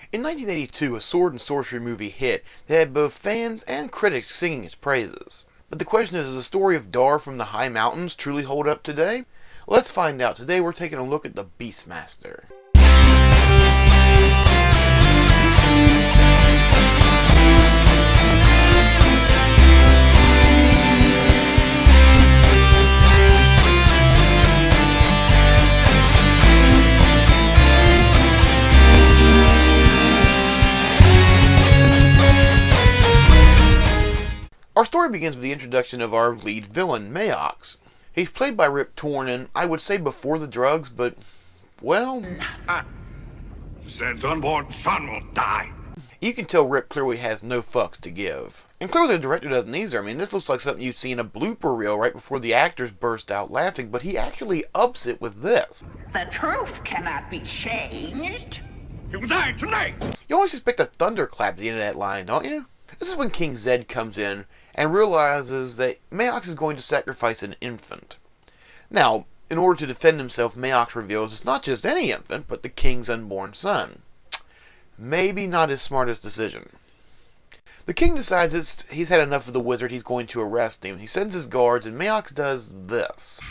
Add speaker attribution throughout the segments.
Speaker 1: In 1982, a sword and sorcery movie hit that had both fans and critics singing its praises. But the question is, does the story of Dar from the High Mountains truly hold up today? Let's find out. Today we're taking a look at the BeastMaster. Our story begins with the introduction of our lead villain, Mayox. He's played by Rip Torn, and I would say before the drugs, but, well...
Speaker 2: Zed's unborn son will die.
Speaker 1: You can tell Rip clearly has no fucks to give. And clearly the director doesn't either. I mean, this looks like something you'd see in a blooper reel right before the actors burst out laughing, but he actually ups it with this.
Speaker 3: The truth cannot be changed.
Speaker 2: He will die tonight.
Speaker 1: You always expect a thunderclap at the end of that line, don't you? This is when King Zed comes in and realizes that Mayox is going to sacrifice an infant. Now, in order to defend himself, Mayox reveals it's not just any infant, but the king's unborn son. Maybe not his smartest decision. The king decides he's had enough of the wizard, he's going to arrest him. He sends his guards, and Mayox does this.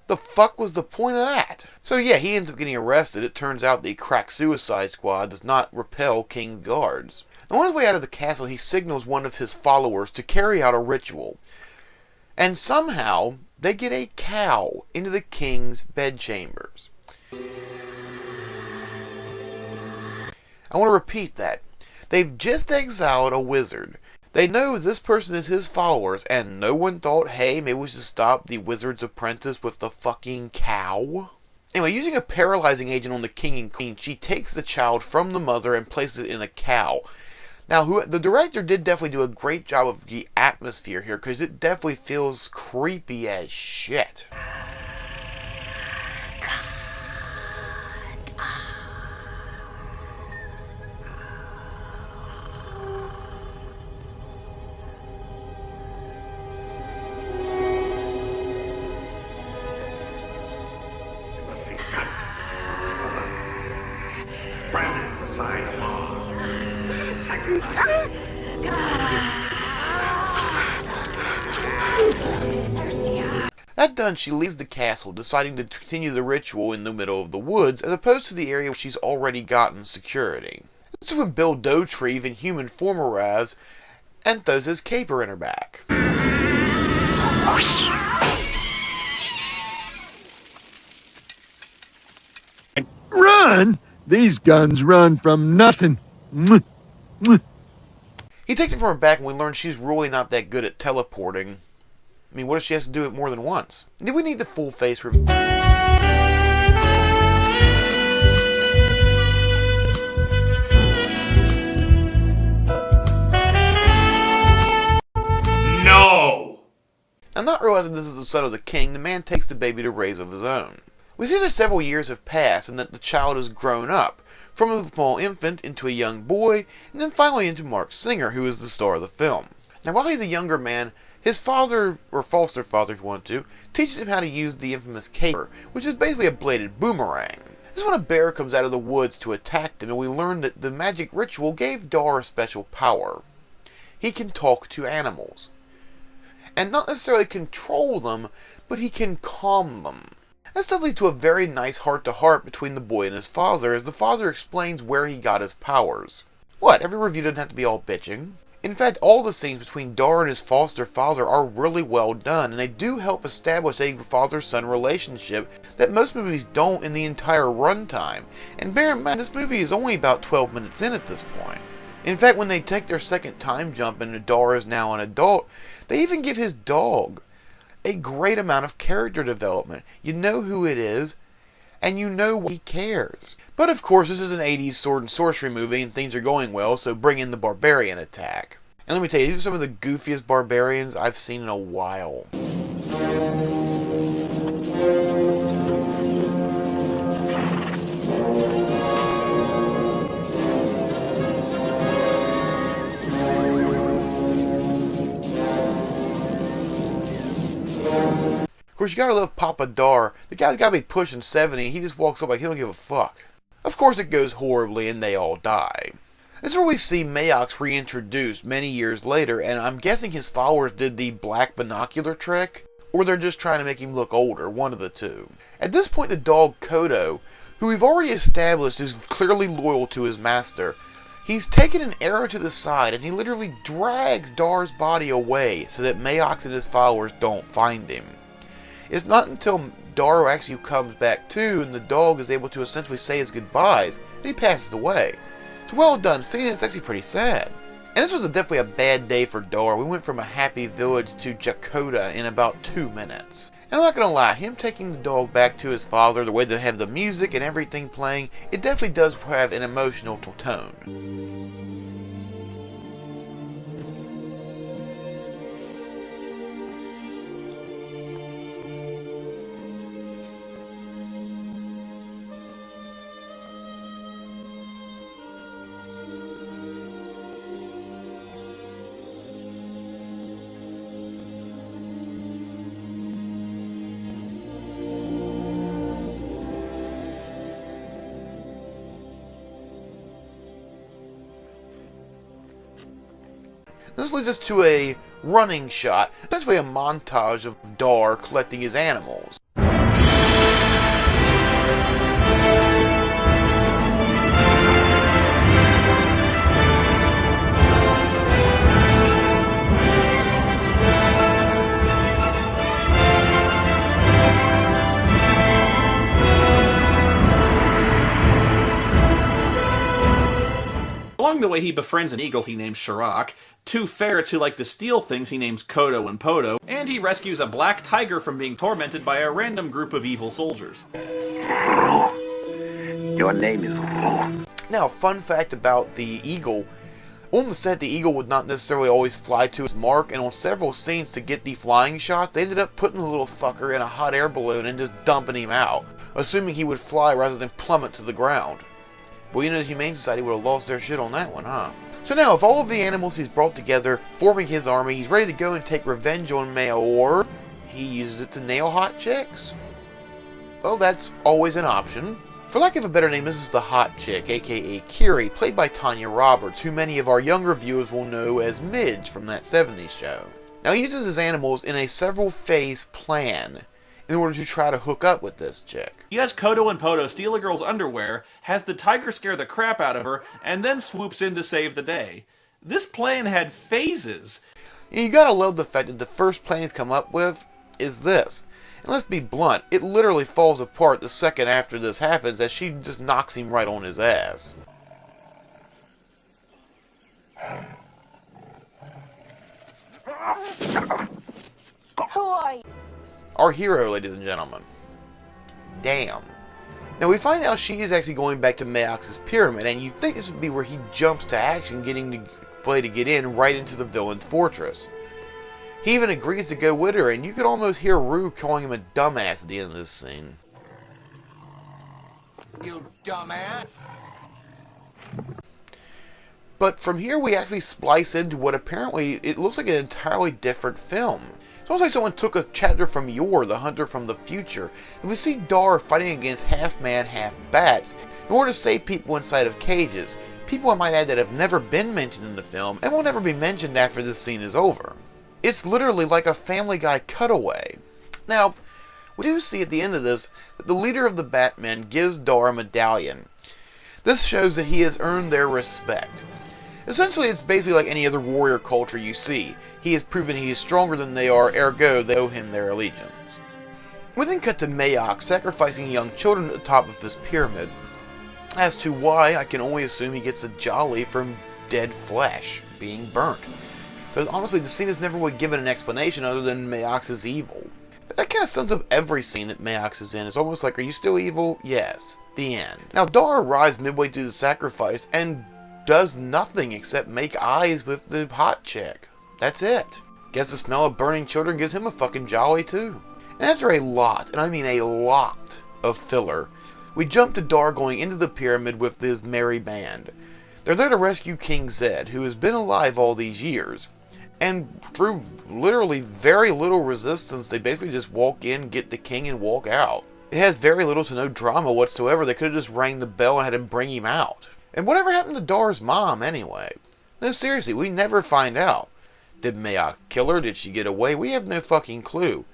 Speaker 1: The fuck was the point of that? So yeah, he ends up getting arrested. It turns out the crack suicide squad does not repel King's guards. And on his way out of the castle, he signals one of his followers to carry out a ritual. And somehow, they get a cow into the king's bedchambers. I want to repeat that. They've just exiled a wizard. They know this person is his followers, and no one thought, hey, maybe we should stop the wizard's apprentice with the fucking cow? Anyway, using a paralyzing agent on the king and queen, she takes the child from the mother and places it in a cow. Now, the director did definitely do a great job of the atmosphere here, because it definitely feels creepy as shit. That done, she leaves the castle, deciding to continue the ritual in the middle of the woods, as opposed to the area where she's already gotten security. This is when Bill Dotrieve in human form arrives, and throws his caper in her back.
Speaker 4: Run? These guns run from nothing.
Speaker 1: He takes it from her back, and we learn she's really not that good at teleporting. I mean, what if she has to do it more than once? Do we need the full face review?
Speaker 2: No!
Speaker 1: Now, not realizing this is the son of the king, the man takes the baby to raise of his own. We see that several years have passed and that the child has grown up, from a small infant into a young boy, and then finally into Mark Singer, who is the star of the film. Now, while he's a younger man, his father, or foster father if you want to, teaches him how to use the infamous caper, which is basically a bladed boomerang. This is when a bear comes out of the woods to attack them, and we learn that the magic ritual gave Dar a special power. He can talk to animals. And not necessarily control them, but he can calm them. This does lead to a very nice heart-to-heart between the boy and his father, as the father explains where he got his powers. What, every review doesn't have to be all bitching? In fact, all the scenes between Dar and his foster father are really well done, and they do help establish a father-son relationship that most movies don't in the entire runtime. And bear in mind, this movie is only about 12 minutes in at this point. In fact, when they take their second time jump and Dar is now an adult, they even give his dog a great amount of character development. You know who it is, and you know he cares. But of course, this is an 80s sword and sorcery movie, and things are going well, so bring in the barbarian attack. And let me tell you, these are some of the goofiest barbarians I've seen in a while. Of course, you gotta love Papa Dar. The guy's gotta be pushing 70, he just walks up like he don't give a fuck. Of course it goes horribly and they all die. This is where we see Mayox reintroduced many years later, and I'm guessing his followers did the black binocular trick, or they're just trying to make him look older, one of the two. At this point, the dog Kodo, who we've already established is clearly loyal to his master, he's taken an arrow to the side and he literally drags Dar's body away so that Mayox and his followers don't find him. It's not until Dar actually comes back too and the dog is able to essentially say his goodbyes that he passes away. It's well done scene and it's actually pretty sad. And this was definitely a bad day for Dar. We went from a happy village to Jakoda in about 2 minutes. And I'm not gonna lie, him taking the dog back to his father, the way they have the music and everything playing, it definitely does have an emotional tone. This leads us to a running shot, essentially a montage of Dar collecting his animals.
Speaker 5: Along the way, he befriends an eagle he names Shirak, 2 ferrets who like to steal things he names Kodo and Podo, and he rescues a black tiger from being tormented by a random group of evil soldiers.
Speaker 6: Your name is Ru.
Speaker 1: Now, fun fact about the eagle. On the set, the eagle would not necessarily always fly to its mark, and on several scenes to get the flying shots, they ended up putting the little fucker in a hot air balloon and just dumping him out, assuming he would fly rather than plummet to the ground. Well, you know, the Humane Society would have lost their shit on that one, huh? So now, with all of the animals he's brought together, forming his army, he's ready to go and take revenge on Mayor. He uses it to nail hot chicks. Well, that's always an option. For lack of a better name, this is the hot chick, aka Kiri, played by Tanya Roberts, who many of our younger viewers will know as Midge from that 70s show. Now, he uses his animals in a several-phase plan in order to try to hook up with this chick.
Speaker 5: He has Kodo and Podo steal a girl's underwear, has the tiger scare the crap out of her, and then swoops in to save the day. This plan had phases.
Speaker 1: You gotta love the fact that the first plan he's come up with is this. And let's be blunt, it literally falls apart the second after this happens as she just knocks him right on his ass.
Speaker 3: Who are you?
Speaker 1: Our hero, ladies and gentlemen. Damn. Now we find out she is actually going back to Mayox's pyramid, and you think this would be where he jumps to action, getting the play to get in right into the villain's fortress. He even agrees to go with her, and you could almost hear Rue calling him a dumbass at the end of this scene.
Speaker 6: You dumbass.
Speaker 1: But from here we actually splice into what apparently it looks like an entirely different film. It's almost like someone took a chapter from Yor, the Hunter from the Future, and we see Dar fighting against half-man, half-bat in order to save people inside of cages. People, I might add, that have never been mentioned in the film and will never be mentioned after this scene is over. It's literally like a Family Guy cutaway. Now, we do see at the end of this that the leader of the Batmen gives Dar a medallion. This shows that he has earned their respect. Essentially, it's basically like any other warrior culture you see. He has proven he is stronger than they are, ergo they owe him their allegiance. We then cut to Mayox sacrificing young children at the top of his pyramid. As to why, I can only assume he gets a jolly from dead flesh being burnt. Because honestly, the scene is never really given an explanation other than Mayox is evil. But that kind of sums up every scene that Mayox is in. It's almost like, are you still evil? Yes. The end. Now, Dar arrives midway through the sacrifice and does nothing except make eyes with the hot chick. That's it. Guess the smell of burning children gives him a fucking jolly too. And after a lot, and I mean a lot, of filler, we jump to Dar going into the pyramid with his merry band. They're there to rescue King Zed, who has been alive all these years. And through literally very little resistance, they basically just walk in, get the king, and walk out. It has very little to no drama whatsoever. They could have just rang the bell and had him bring him out. And whatever happened to Dar's mom, anyway? No, seriously, we never find out. Did Mayock kill her? Did she get away? We have no fucking clue.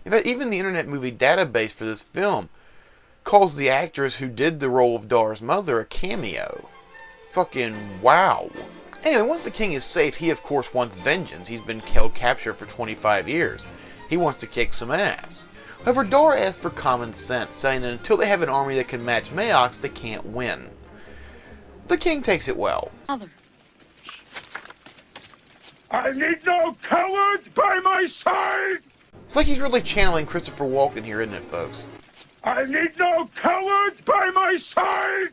Speaker 1: In fact, even the Internet Movie Database for this film calls the actress who did the role of Dar's mother a cameo. Fucking wow. Anyway, once the king is safe, he of course wants vengeance. He's been held captured for 25 years. He wants to kick some ass. However, Dar asks for common sense, saying that until they have an army that can match Mayock's, they can't win. The king takes it well.
Speaker 3: Mother.
Speaker 2: I need no cowards by my side!
Speaker 1: It's like he's really channeling Christopher Walken here, isn't it, folks?
Speaker 2: I need no cowards by my side!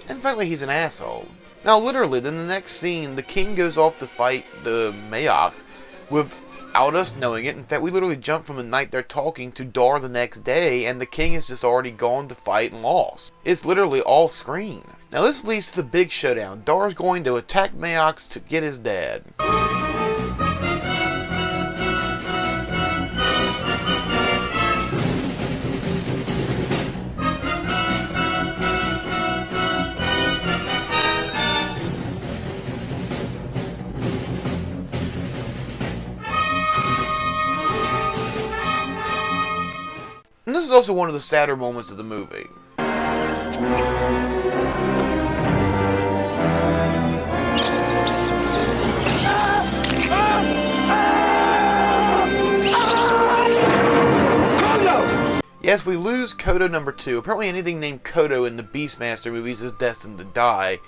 Speaker 1: And finally, he's an asshole. Now, literally, then the next scene, the king goes off to fight the Mayocks without us knowing it. In fact, we literally jump from the night they're talking to Dar the next day, and the king is just already gone to fight and lost. It's literally off screen. Now, this leads to the big showdown. Dar's going to attack Mayocks to get his dad. And this is also one of the sadder moments of the movie. Yes, we lose Kodo number 2. Apparently anything named Kodo in the BeastMaster movies is destined to die.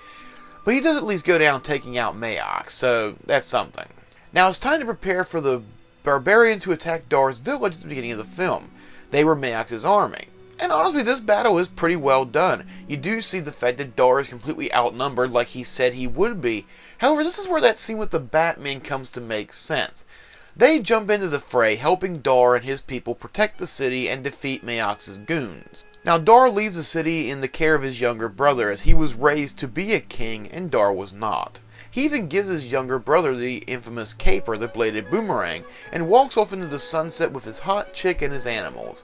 Speaker 1: But he does at least go down taking out Mayock, so that's something. Now it's time to prepare for the barbarians who attacked Dar's village at the beginning of the film. They were Mayock's army. And honestly, this battle is pretty well done. You do see the fact that Dar is completely outnumbered like he said he would be. However, this is where that scene with the Batman comes to make sense. They jump into the fray, helping Dar and his people protect the city and defeat Mayock's goons. Now, Dar leaves the city in the care of his younger brother, as he was raised to be a king and Dar was not. He even gives his younger brother the infamous caper, the bladed boomerang, and walks off into the sunset with his hot chick and his animals.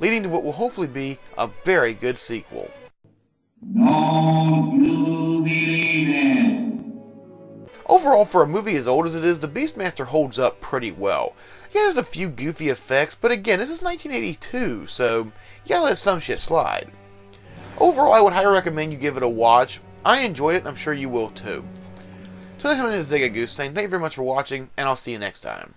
Speaker 1: Leading to what will hopefully be a very good sequel. Overall, for a movie as old as it is, the BeastMaster holds up pretty well. Yeah, there's a few goofy effects, but again, this is 1982, so you gotta let some shit slide. Overall, I would highly recommend you give it a watch. I enjoyed it, and I'm sure you will too. So next time, this is Dig a Goose saying thank you very much for watching, and I'll see you next time.